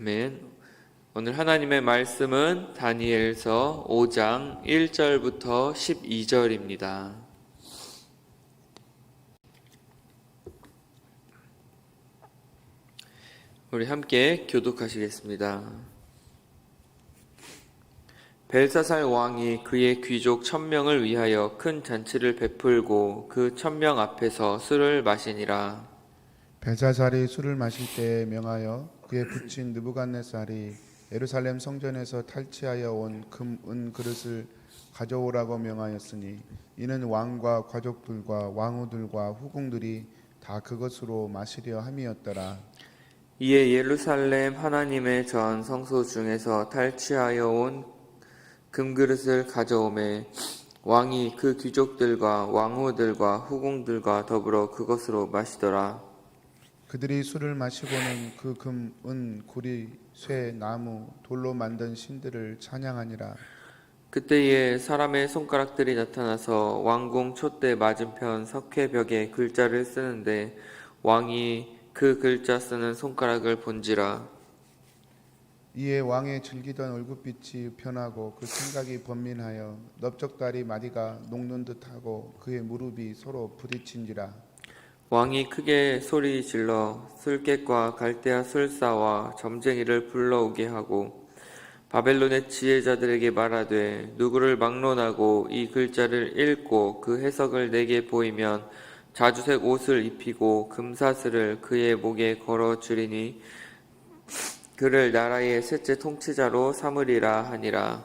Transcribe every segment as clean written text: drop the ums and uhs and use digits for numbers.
아멘. 오늘 하나님의 말씀은 다니엘서 5장 1절부터 12절입니다. 우리 함께 교독하시겠습니다. 벨사살 왕이 그의 귀족 1000명을 위하여 큰 잔치를 베풀고 그 1000명 앞에서 술을 마시니라. 벨사살이 술을 마실 때에 명하여 그의 부친 느부갓네살이 예루살렘 성전에서 탈취하여 온 금, 은 그릇을 가져오라고 명하였으니 이는 왕과 과족들과 왕후들과 후궁들이 다 그것으로 마시려 함이었더라. 이에 예루살렘 하나님의 전 성소 중에서 탈취하여 온 금그릇을 가져오매 왕이 그 귀족들과 왕후들과 후궁들과 더불어 그것으로 마시더라. 그들이 술을 마시고는 그 금, 은, 구리, 쇠, 나무, 돌로 만든 신들을 찬양하니라. 그때에 사람의 손가락들이 나타나서 왕궁 촛대 맞은편 석회벽에 글자를 쓰는데 왕이 그 글자 쓰는 손가락을 본지라. 이에 왕의 즐기던 얼굴빛이 변하고 그 생각이 번민하여 넓적다리 마디가 녹는 듯하고 그의 무릎이 서로 부딪힌지라. 왕이 크게 소리 질러 술객과 갈대아 술사와 점쟁이를 불러오게 하고 바벨론의 지혜자들에게 말하되 누구를 막론하고 이 글자를 읽고 그 해석을 내게 보이면 자주색 옷을 입히고 금사슬을 그의 목에 걸어 주리니 그를 나라의 셋째 통치자로 삼으리라 하니라.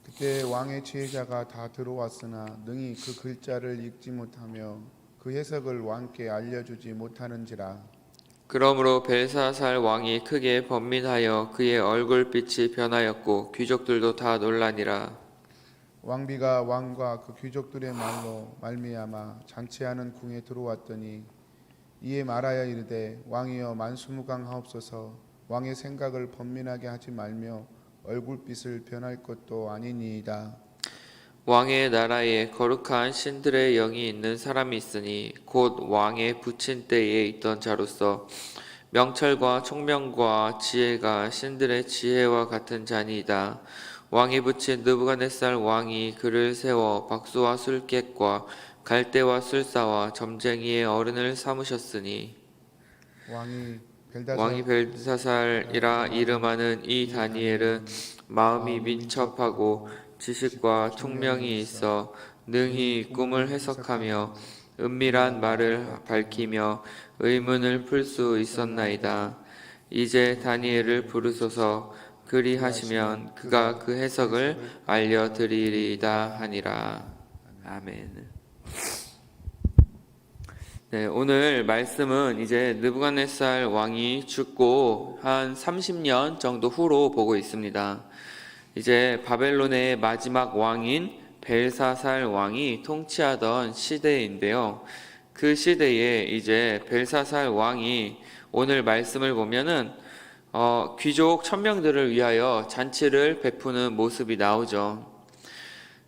그때 왕의 지혜자가 다 들어왔으나 능히 그 글자를 읽지 못하며 그 해석을 왕께 알려주지 못하는지라. 그러므로 벨사살 왕이 크게 번민하여 그의 얼굴빛이 변하였고 귀족들도 다 놀라니라. 왕비가 왕과 그 귀족들의 말로 말미암아 잔치하는 궁에 들어왔더니 이에 말하여 이르되 왕이여 만수무강하옵소서. 왕의 생각을 번민하게 하지 말며 얼굴빛을 변할 것도 아니니이다. 왕의 나라에 거룩한 신들의 영이 있는 사람이 있으니 곧 왕의 부친 때에 있던 자로서 명철과 총명과 지혜가 신들의 지혜와 같은 자니이다. 왕이 부친 느부갓네살 왕이 그를 세워 박수와 술객과 갈대와 술사와 점쟁이의 어른을 삼으셨으니 왕이 벨사살이라 이름하는 이 다니엘은 마음이 민첩하고 지식과 총명이 있어 능히 꿈을 해석하며 은밀한 말을 밝히며 의문을 풀 수 있었나이다. 이제 다니엘을 부르소서. 그리하시면 그가 그 해석을 알려드리리이다 하니라. 아멘. 네, 오늘 말씀은 이제 느부갓네살 왕이 죽고 한 30년 정도 후로 보고 있습니다. 이제 바벨론의 마지막 왕인 벨사살 왕이 통치하던 시대인데요. 그 시대에 이제 벨사살 왕이 오늘 말씀을 보면은 귀족 1000명들을 위하여 잔치를 베푸는 모습이 나오죠.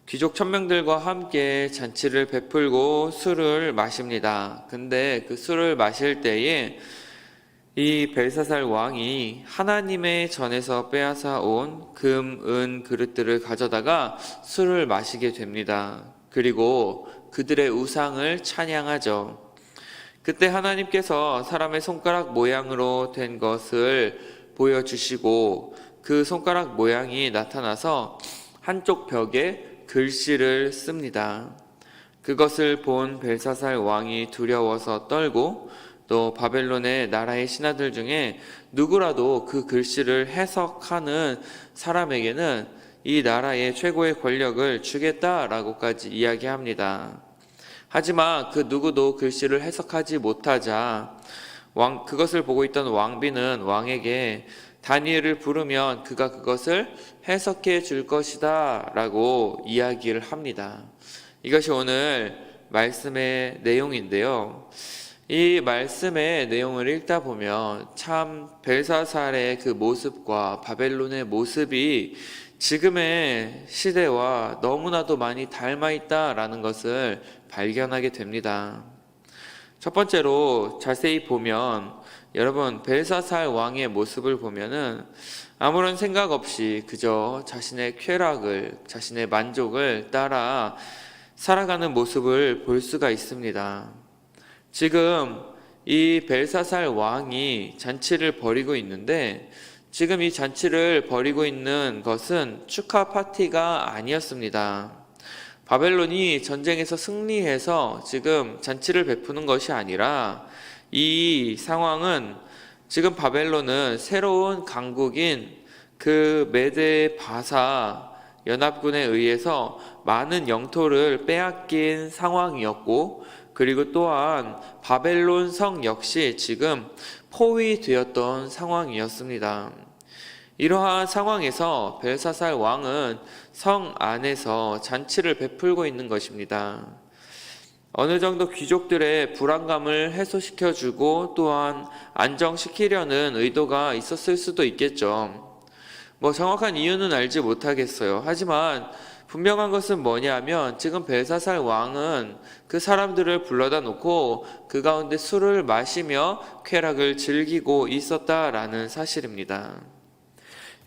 귀족 1000명들과 함께 잔치를 베풀고 술을 마십니다. 근데 그 술을 마실 때에 이 벨사살 왕이 하나님의 전에서 빼앗아 온 금, 은 그릇들을 가져다가 술을 마시게 됩니다. 그리고 그들의 우상을 찬양하죠. 그때 하나님께서 사람의 손가락 모양으로 된 것을 보여주시고 그 손가락 모양이 나타나서 한쪽 벽에 글씨를 씁니다. 그것을 본 벨사살 왕이 두려워서 떨고 또 바벨론의 나라의 신하들 중에 누구라도 그 글씨를 해석하는 사람에게는 이 나라의 최고의 권력을 주겠다라고까지 이야기합니다. 하지만 그 누구도 글씨를 해석하지 못하자 그것을 보고 있던 왕비는 왕에게 다니엘을 부르면 그가 그것을 해석해 줄 것이다 라고 이야기를 합니다. 이것이 오늘 말씀의 내용인데요. 이 말씀의 내용을 읽다 보면 참 벨사살의 그 모습과 바벨론의 모습이 지금의 시대와 너무나도 많이 닮아 있다라는 것을 발견하게 됩니다. 첫 번째로 자세히 보면 여러분, 벨사살 왕의 모습을 보면은 아무런 생각 없이 그저 자신의 쾌락을, 자신의 만족을 따라 살아가는 모습을 볼 수가 있습니다. 지금 이 벨사살 왕이 잔치를 벌이고 있는데, 지금 이 잔치를 벌이고 있는 것은 축하 파티가 아니었습니다. 바벨론이 전쟁에서 승리해서 지금 잔치를 베푸는 것이 아니라, 이 상황은 지금 바벨론은 새로운 강국인 그 메데 바사 연합군에 의해서 많은 영토를 빼앗긴 상황이었고, 그리고 또한 바벨론 성 역시 지금 포위되었던 상황이었습니다. 이러한 상황에서 벨사살 왕은 성 안에서 잔치를 베풀고 있는 것입니다. 어느 정도 귀족들의 불안감을 해소시켜주고 또한 안정시키려는 의도가 있었을 수도 있겠죠. 정확한 이유는 알지 못하겠어요. 하지만 분명한 것은 뭐냐면 지금 벨사살 왕은 그 사람들을 불러다 놓고 그 가운데 술을 마시며 쾌락을 즐기고 있었다라는 사실입니다.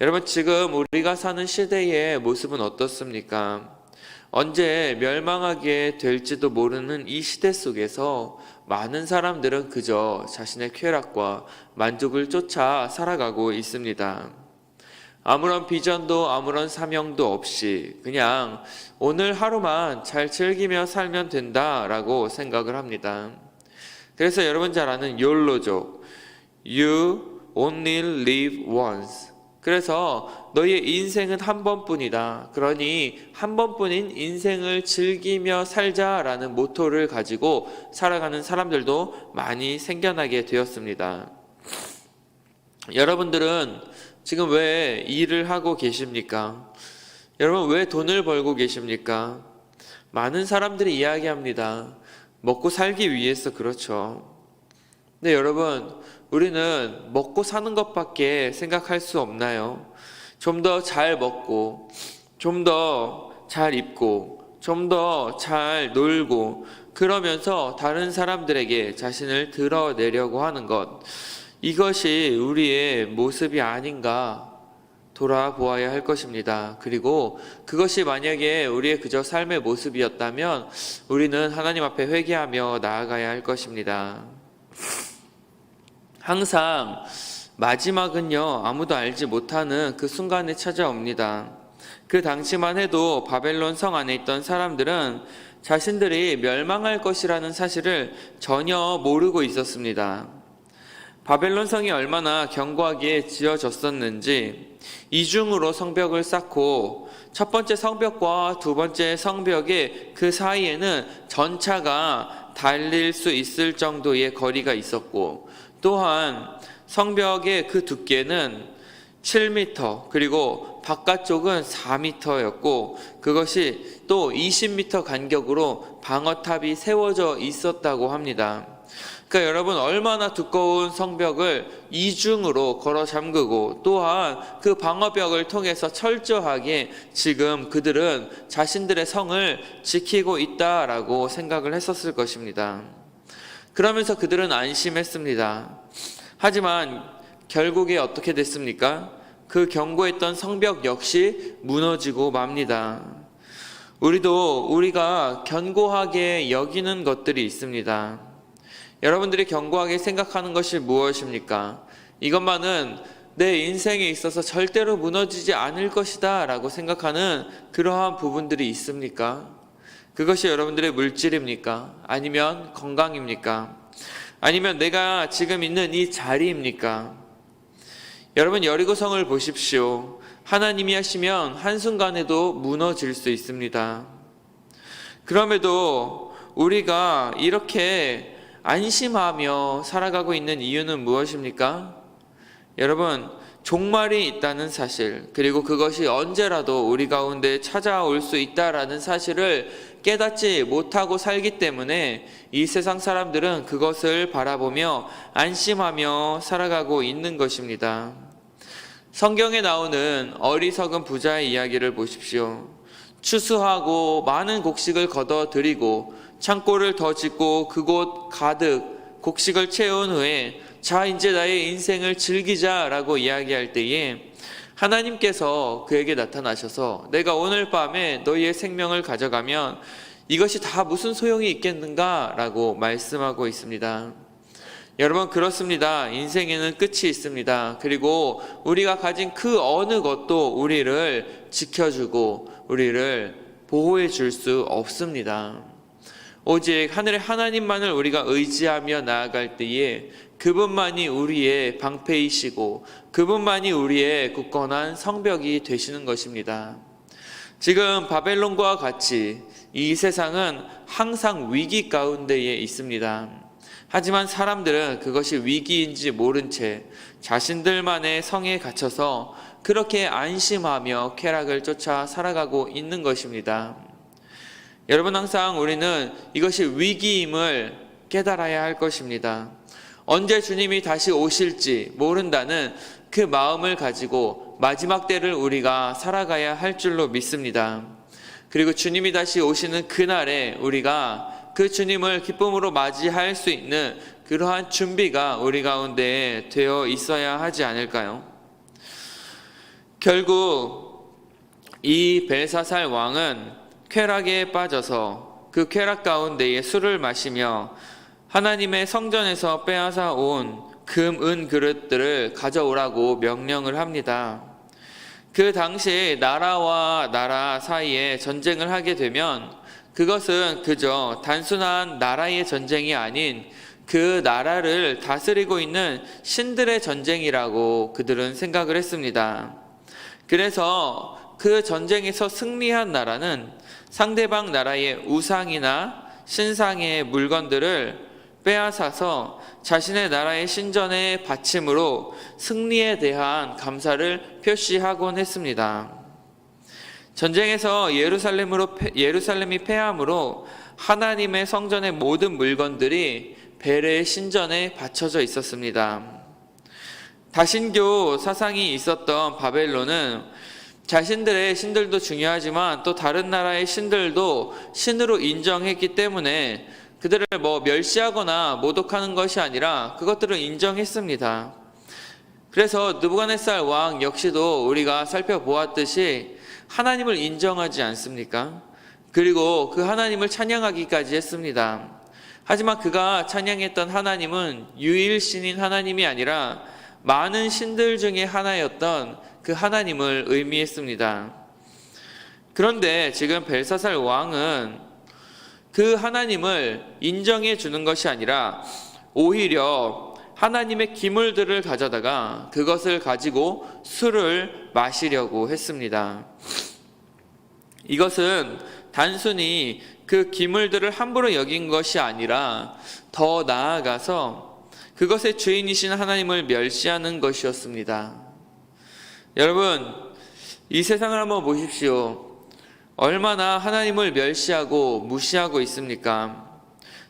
여러분, 지금 우리가 사는 시대의 모습은 어떻습니까? 언제 멸망하게 될지도 모르는 이 시대 속에서 많은 사람들은 그저 자신의 쾌락과 만족을 쫓아 살아가고 있습니다. 아무런 비전도 아무런 사명도 없이 그냥 오늘 하루만 잘 즐기며 살면 된다라고 생각을 합니다. 그래서 여러분 잘 아는 YOLO족, You only live once. 그래서 너의 인생은 한 번뿐이다. 그러니 한 번뿐인 인생을 즐기며 살자라는 모토를 가지고 살아가는 사람들도 많이 생겨나게 되었습니다. 여러분들은 지금 왜 일을 하고 계십니까? 여러분, 왜 돈을 벌고 계십니까? 많은 사람들이 이야기합니다. 먹고 살기 위해서 그렇죠. 근데 여러분, 우리는 먹고 사는 것밖에 생각할 수 없나요? 좀 더 잘 먹고, 좀 더 잘 입고, 좀 더 잘 놀고, 그러면서 다른 사람들에게 자신을 드러내려고 하는 것, 이것이 우리의 모습이 아닌가 돌아보아야 할 것입니다. 그리고 그것이 만약에 우리의 그저 삶의 모습이었다면 우리는 하나님 앞에 회개하며 나아가야 할 것입니다. 항상 마지막은요, 아무도 알지 못하는 그 순간에 찾아옵니다. 그 당시만 해도 바벨론 성 안에 있던 사람들은 자신들이 멸망할 것이라는 사실을 전혀 모르고 있었습니다. 바벨론 성이 얼마나 견고하게 지어졌었는지 이중으로 성벽을 쌓고 첫 번째 성벽과 두 번째 성벽의 그 사이에는 전차가 달릴 수 있을 정도의 거리가 있었고, 또한 성벽의 그 두께는 7m, 그리고 바깥쪽은 4m였고 그것이 또 20m 간격으로 방어탑이 세워져 있었다고 합니다. 그러니까 여러분, 얼마나 두꺼운 성벽을 이중으로 걸어 잠그고 또한 그 방어벽을 통해서 철저하게 지금 그들은 자신들의 성을 지키고 있다라고 생각을 했었을 것입니다. 그러면서 그들은 안심했습니다. 하지만 결국에 어떻게 됐습니까? 그 견고했던 성벽 역시 무너지고 맙니다. 우리가 견고하게 여기는 것들이 있습니다. 여러분들이 견고하게 생각하는 것이 무엇입니까? 이것만은 내 인생에 있어서 절대로 무너지지 않을 것이다 라고 생각하는 그러한 부분들이 있습니까? 그것이 여러분들의 물질입니까? 아니면 건강입니까? 아니면 내가 지금 있는 이 자리입니까? 여러분, 여리고성을 보십시오. 하나님이 하시면 한순간에도 무너질 수 있습니다. 그럼에도 우리가 이렇게 안심하며 살아가고 있는 이유는 무엇입니까? 여러분, 종말이 있다는 사실, 그리고 그것이 언제라도 우리 가운데 찾아올 수 있다라는 사실을 깨닫지 못하고 살기 때문에 이 세상 사람들은 그것을 바라보며 안심하며 살아가고 있는 것입니다. 성경에 나오는 어리석은 부자의 이야기를 보십시오. 추수하고 많은 곡식을 거둬들이고 창고를 더 짓고 그곳 가득 곡식을 채운 후에 자, 이제 나의 인생을 즐기자라고 이야기할 때에 하나님께서 그에게 나타나셔서 내가 오늘 밤에 너희의 생명을 가져가면 이것이 다 무슨 소용이 있겠는가 라고 말씀하고 있습니다. 여러분, 그렇습니다. 인생에는 끝이 있습니다. 그리고 우리가 가진 그 어느 것도 우리를 지켜주고 우리를 보호해 줄 수 없습니다. 오직 하늘의 하나님만을 우리가 의지하며 나아갈 때에 그분만이 우리의 방패이시고 그분만이 우리의 굳건한 성벽이 되시는 것입니다. 지금 바벨론과 같이 이 세상은 항상 위기 가운데에 있습니다. 하지만 사람들은 그것이 위기인지 모른 채 자신들만의 성에 갇혀서 그렇게 안심하며 쾌락을 쫓아 살아가고 있는 것입니다. 여러분, 항상 우리는 이것이 위기임을 깨달아야 할 것입니다. 언제 주님이 다시 오실지 모른다는 그 마음을 가지고 마지막 때를 우리가 살아가야 할 줄로 믿습니다. 그리고 주님이 다시 오시는 그날에 우리가 그 주님을 기쁨으로 맞이할 수 있는 그러한 준비가 우리 가운데 되어 있어야 하지 않을까요? 결국 이 벨사살 왕은 쾌락에 빠져서 그 쾌락 가운데에 술을 마시며 하나님의 성전에서 빼앗아 온 금, 은 그릇들을 가져오라고 명령을 합니다. 그 당시에 나라와 나라 사이에 전쟁을 하게 되면 그것은 그저 단순한 나라의 전쟁이 아닌 그 나라를 다스리고 있는 신들의 전쟁이라고 그들은 생각을 했습니다. 그래서 그 전쟁에서 승리한 나라는 상대방 나라의 우상이나 신상의 물건들을 빼앗아서 자신의 나라의 신전에 바침으로 승리에 대한 감사를 표시하곤 했습니다. 전쟁에서 예루살렘이 패함으로 하나님의 성전의 모든 물건들이 벨의 신전에 바쳐져 있었습니다. 다신교 사상이 있었던 바벨론은 자신들의 신들도 중요하지만 또 다른 나라의 신들도 신으로 인정했기 때문에 그들을 멸시하거나 모독하는 것이 아니라 그것들을 인정했습니다. 그래서 느부갓네살 왕 역시도 우리가 살펴보았듯이 하나님을 인정하지 않습니까? 그리고 그 하나님을 찬양하기까지 했습니다. 하지만 그가 찬양했던 하나님은 유일신인 하나님이 아니라 많은 신들 중에 하나였던 그 하나님을 의미했습니다. 그런데 지금 벨사살 왕은 그 하나님을 인정해 주는 것이 아니라 오히려 하나님의 기물들을 가져다가 그것을 가지고 술을 마시려고 했습니다. 이것은 단순히 그 기물들을 함부로 여긴 것이 아니라 더 나아가서 그것의 주인이신 하나님을 멸시하는 것이었습니다. 여러분, 이 세상을 한번 보십시오. 얼마나 하나님을 멸시하고 무시하고 있습니까?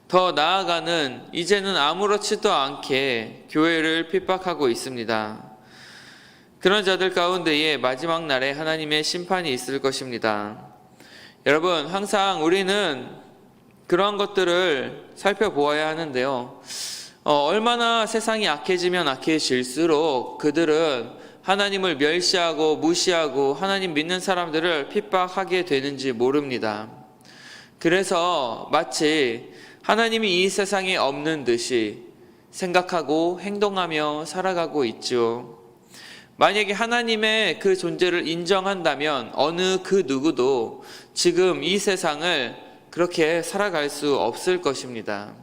더 나아가는 이제는 아무렇지도 않게 교회를 핍박하고 있습니다. 그런 자들 가운데에 마지막 날에 하나님의 심판이 있을 것입니다. 여러분, 항상 우리는 그러한 것들을 살펴보아야 하는데요. 얼마나 세상이 악해지면 악해질수록 그들은 하나님을 멸시하고 무시하고 하나님 믿는 사람들을 핍박하게 되는지 모릅니다. 그래서 마치 하나님이 이 세상에 없는 듯이 생각하고 행동하며 살아가고 있죠. 만약에 하나님의 그 존재를 인정한다면 어느 그 누구도 지금 이 세상을 그렇게 살아갈 수 없을 것입니다.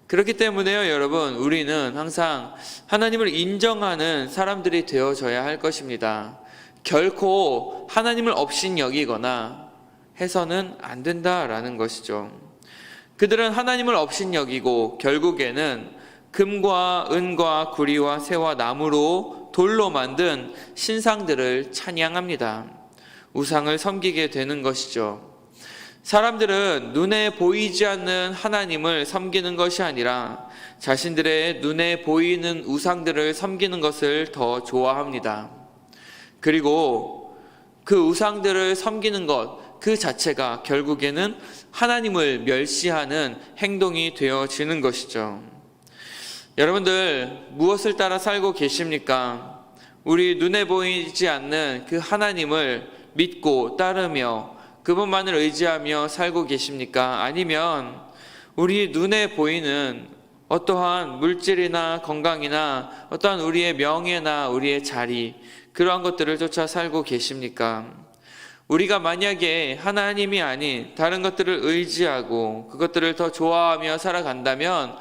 그렇기 때문에요, 여러분, 우리는 항상 하나님을 인정하는 사람들이 되어져야 할 것입니다. 결코 하나님을 업신여기거나 해서는 안 된다라는 것이죠. 그들은 하나님을 업신여기고 결국에는 금과 은과 구리와 새와 나무로 돌로 만든 신상들을 찬양합니다. 우상을 섬기게 되는 것이죠. 사람들은 눈에 보이지 않는 하나님을 섬기는 것이 아니라 자신들의 눈에 보이는 우상들을 섬기는 것을 더 좋아합니다. 그리고 그 우상들을 섬기는 것 그 자체가 결국에는 하나님을 멸시하는 행동이 되어지는 것이죠. 여러분들 무엇을 따라 살고 계십니까? 우리 눈에 보이지 않는 그 하나님을 믿고 따르며 그분만을 의지하며 살고 계십니까? 아니면 우리 눈에 보이는 어떠한 물질이나 건강이나 어떠한 우리의 명예나 우리의 자리, 그러한 것들을 쫓아 살고 계십니까? 우리가 만약에 하나님이 아닌 다른 것들을 의지하고 그것들을 더 좋아하며 살아간다면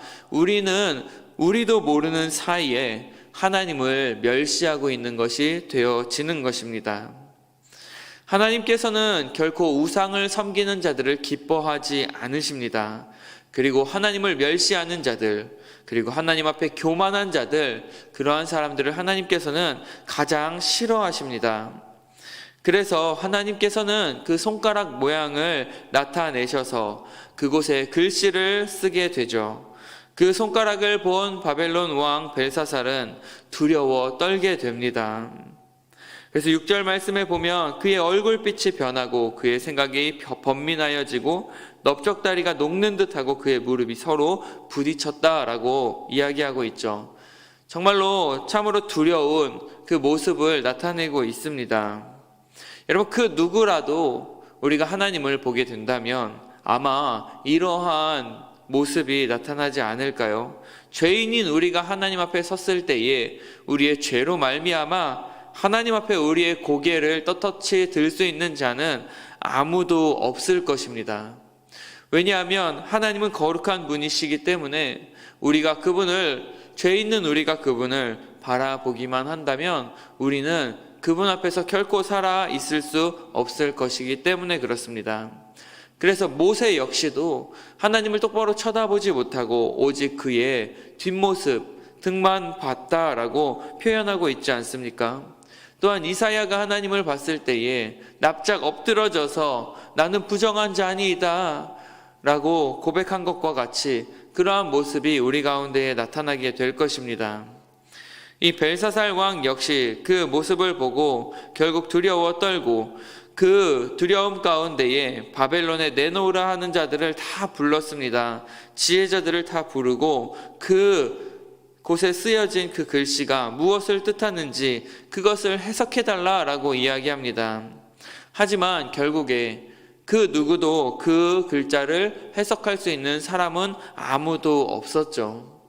우리도 모르는 사이에 하나님을 멸시하고 있는 것이 되어지는 것입니다. 하나님께서는 결코 우상을 섬기는 자들을 기뻐하지 않으십니다. 그리고 하나님을 멸시하는 자들, 그리고 하나님 앞에 교만한 자들, 그러한 사람들을 하나님께서는 가장 싫어하십니다. 그래서 하나님께서는 그 손가락 모양을 나타내셔서 그곳에 글씨를 쓰게 되죠. 그 손가락을 본 바벨론 왕 벨사살은 두려워 떨게 됩니다. 그래서 6절 말씀에 보면 그의 얼굴빛이 변하고 그의 생각이 번민하여지고 넓적다리가 녹는 듯하고 그의 무릎이 서로 부딪혔다라고 이야기하고 있죠. 정말로 참으로 두려운 그 모습을 나타내고 있습니다. 여러분, 그 누구라도 우리가 하나님을 보게 된다면 아마 이러한 모습이 나타나지 않을까요? 죄인인 우리가 하나님 앞에 섰을 때에 우리의 죄로 말미암아 하나님 앞에 우리의 고개를 떳떳이 들 수 있는 자는 아무도 없을 것입니다. 왜냐하면 하나님은 거룩한 분이시기 때문에 죄 있는 우리가 그분을 바라보기만 한다면 우리는 그분 앞에서 결코 살아 있을 수 없을 것이기 때문에 그렇습니다. 그래서 모세 역시도 하나님을 똑바로 쳐다보지 못하고 오직 그의 뒷모습, 등만 봤다라고 표현하고 있지 않습니까? 또한 이사야가 하나님을 봤을 때에 납작 엎드러져서 나는 부정한 자니이다 라고 고백한 것과 같이 그러한 모습이 우리 가운데에 나타나게 될 것입니다. 이 벨사살 왕 역시 그 모습을 보고 결국 두려워 떨고 그 두려움 가운데에 바벨론에 내놓으라 하는 자들을 다 불렀습니다. 지혜자들을 다 부르고 그 곳에 쓰여진 그 글씨가 무엇을 뜻하는지 그것을 해석해달라라고 이야기합니다. 하지만 결국에 그 누구도 그 글자를 해석할 수 있는 사람은 아무도 없었죠.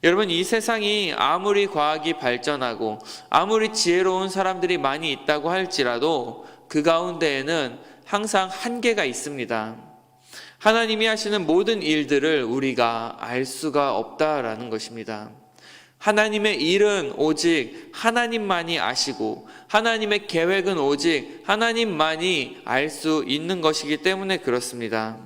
여러분, 이 세상이 아무리 과학이 발전하고 아무리 지혜로운 사람들이 많이 있다고 할지라도 그 가운데에는 항상 한계가 있습니다. 하나님이 하시는 모든 일들을 우리가 알 수가 없다라는 것입니다. 하나님의 일은 오직 하나님만이 아시고 하나님의 계획은 오직 하나님만이 알 수 있는 것이기 때문에 그렇습니다.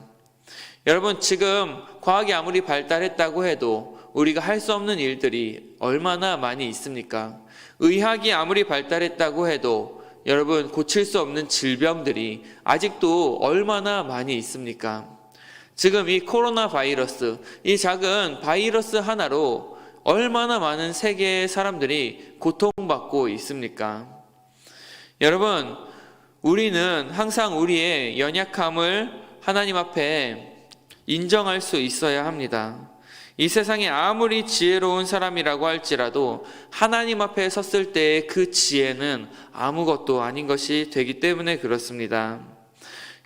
여러분, 지금 과학이 아무리 발달했다고 해도 우리가 할 수 없는 일들이 얼마나 많이 있습니까? 의학이 아무리 발달했다고 해도 여러분, 고칠 수 없는 질병들이 아직도 얼마나 많이 있습니까? 지금 이 코로나 바이러스, 이 작은 바이러스 하나로 얼마나 많은 세계의 사람들이 고통받고 있습니까? 여러분, 우리는 항상 우리의 연약함을 하나님 앞에 인정할 수 있어야 합니다. 이 세상에 아무리 지혜로운 사람이라고 할지라도 하나님 앞에 섰을 때의 그 지혜는 아무것도 아닌 것이 되기 때문에 그렇습니다.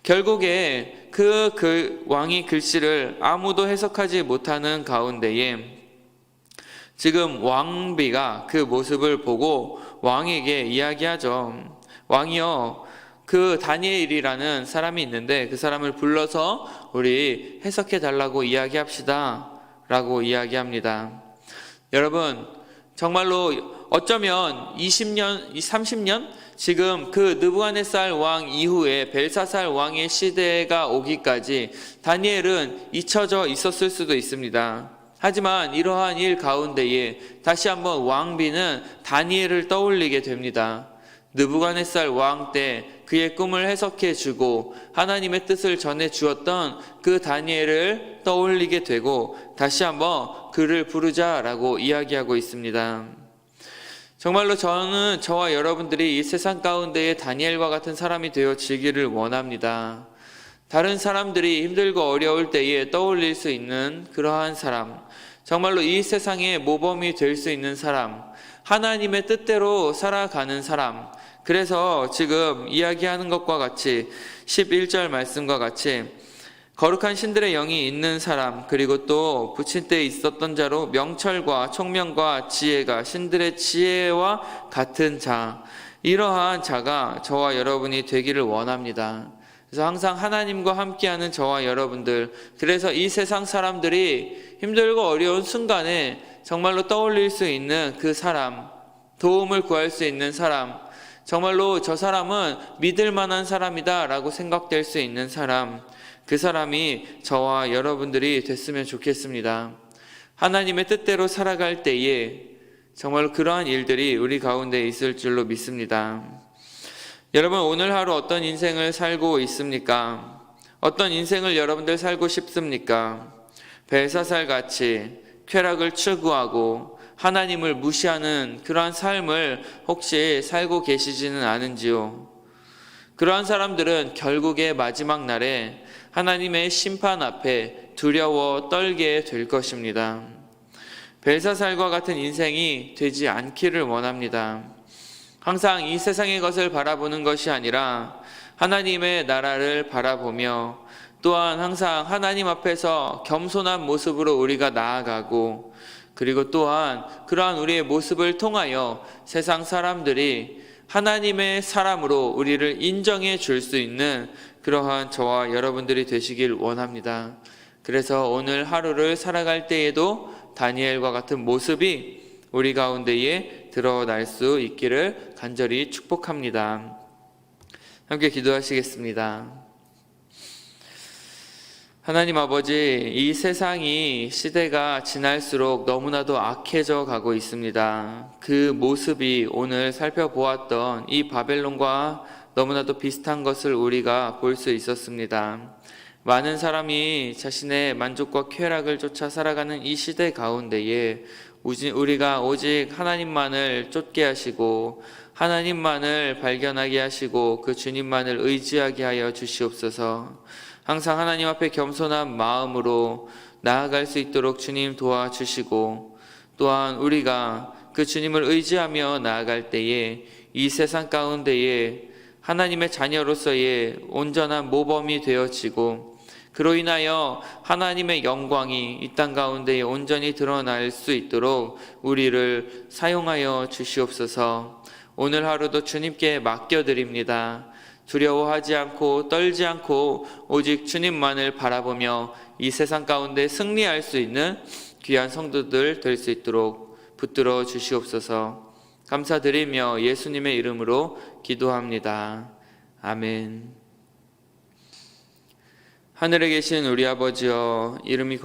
결국에 그 왕이 글씨를 아무도 해석하지 못하는 가운데에 지금 왕비가 그 모습을 보고 왕에게 이야기하죠. 왕이여, 그 다니엘이라는 사람이 있는데 그 사람을 불러서 우리 해석해 달라고 이야기합시다 라고 이야기합니다. 여러분, 정말로 어쩌면 20년, 30년? 지금 그 느부갓네살 왕 이후에 벨사살 왕의 시대가 오기까지 다니엘은 잊혀져 있었을 수도 있습니다. 하지만 이러한 일 가운데에 다시 한번 왕비는 다니엘을 떠올리게 됩니다. 느부갓네살 왕 때 그의 꿈을 해석해 주고 하나님의 뜻을 전해 주었던 그 다니엘을 떠올리게 되고 다시 한번 그를 부르자라고 이야기하고 있습니다. 정말로 저는 저와 여러분들이 이 세상 가운데에 다니엘과 같은 사람이 되어지기를 원합니다. 다른 사람들이 힘들고 어려울 때에 떠올릴 수 있는 그러한 사람, 정말로 이 세상의 모범이 될 수 있는 사람, 하나님의 뜻대로 살아가는 사람, 그래서 지금 이야기하는 것과 같이 11절 말씀과 같이 거룩한 신들의 영이 있는 사람, 그리고 또 부친 때에 있었던 자로 명철과 총명과 지혜가 신들의 지혜와 같은 자, 이러한 자가 저와 여러분이 되기를 원합니다. 그래서 항상 하나님과 함께하는 저와 여러분들, 그래서 이 세상 사람들이 힘들고 어려운 순간에 정말로 떠올릴 수 있는 그 사람, 도움을 구할 수 있는 사람, 정말로 저 사람은 믿을 만한 사람이다 라고 생각될 수 있는 사람, 그 사람이 저와 여러분들이 됐으면 좋겠습니다. 하나님의 뜻대로 살아갈 때에 정말 그러한 일들이 우리 가운데 있을 줄로 믿습니다. 여러분, 오늘 하루 어떤 인생을 살고 있습니까? 어떤 인생을 여러분들 살고 싶습니까? 벨사살같이 쾌락을 추구하고 하나님을 무시하는 그러한 삶을 혹시 살고 계시지는 않은지요? 그러한 사람들은 결국에 마지막 날에 하나님의 심판 앞에 두려워 떨게 될 것입니다. 벨사살과 같은 인생이 되지 않기를 원합니다. 항상 이 세상의 것을 바라보는 것이 아니라 하나님의 나라를 바라보며 또한 항상 하나님 앞에서 겸손한 모습으로 우리가 나아가고, 그리고 또한 그러한 우리의 모습을 통하여 세상 사람들이 하나님의 사람으로 우리를 인정해 줄 수 있는 그러한 저와 여러분들이 되시길 원합니다. 그래서 오늘 하루를 살아갈 때에도 다니엘과 같은 모습이 우리 가운데에 드러날 수 있기를 간절히 축복합니다. 함께 기도하시겠습니다. 하나님 아버지, 이 세상이 시대가 지날수록 너무나도 악해져 가고 있습니다. 그 모습이 오늘 살펴보았던 이 바벨론과 너무나도 비슷한 것을 우리가 볼 수 있었습니다. 많은 사람이 자신의 만족과 쾌락을 쫓아 살아가는 이 시대 가운데에 우리가 오직 하나님만을 쫓게 하시고 하나님만을 발견하게 하시고 그 주님만을 의지하게 하여 주시옵소서. 항상 하나님 앞에 겸손한 마음으로 나아갈 수 있도록 주님 도와주시고, 또한 우리가 그 주님을 의지하며 나아갈 때에 이 세상 가운데에 하나님의 자녀로서의 온전한 모범이 되어지고, 그로 인하여 하나님의 영광이 이 땅 가운데에 온전히 드러날 수 있도록 우리를 사용하여 주시옵소서. 오늘 하루도 주님께 맡겨드립니다. 두려워하지 않고 떨지 않고 오직 주님만을 바라보며 이 세상 가운데 승리할 수 있는 귀한 성도들 될 수 있도록 붙들어 주시옵소서. 감사드리며 예수님의 이름으로 기도합니다. 아멘. 하늘에 계신 우리 아버지여, 이름이